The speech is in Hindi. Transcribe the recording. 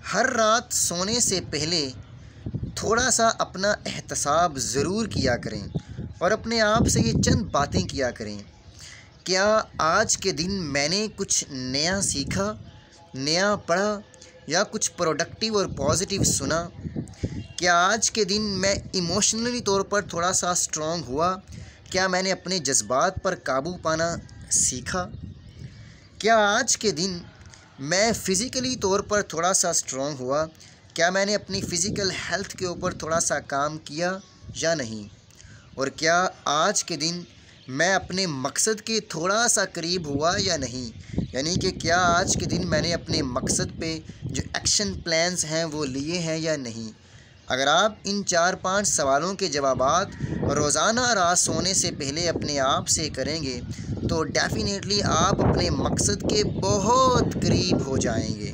हर रात सोने से पहले थोड़ा सा अपना एहतसाब ज़रूर किया करें और अपने आप से ये चंद बातें किया करें। क्या आज के दिन मैंने कुछ नया सीखा, नया पढ़ा या कुछ प्रोडक्टिव और पॉजिटिव सुना? क्या आज के दिन मैं इमोशनली तौर पर थोड़ा सा स्ट्रॉन्ग हुआ? क्या मैंने अपने जज्बात पर काबू पाना सीखा? क्या आज के दिन मैं फ़िज़िकली तौर पर थोड़ा सा स्ट्रॉन्ग हुआ? क्या मैंने अपनी फ़िज़िकल हेल्थ के ऊपर थोड़ा सा काम किया या नहीं? और क्या आज के दिन मैं अपने मकसद के थोड़ा सा करीब हुआ या नहीं? यानी कि क्या आज के दिन मैंने अपने मकसद पे जो एक्शन प्लान्स हैं वो लिए हैं या नहीं? अगर आप इन 4-5 सवालों के जवाबात रोज़ाना रात सोने से पहले अपने आप से करेंगे तो डेफ़िनेटली आप अपने मकसद के बहुत करीब हो जाएंगे।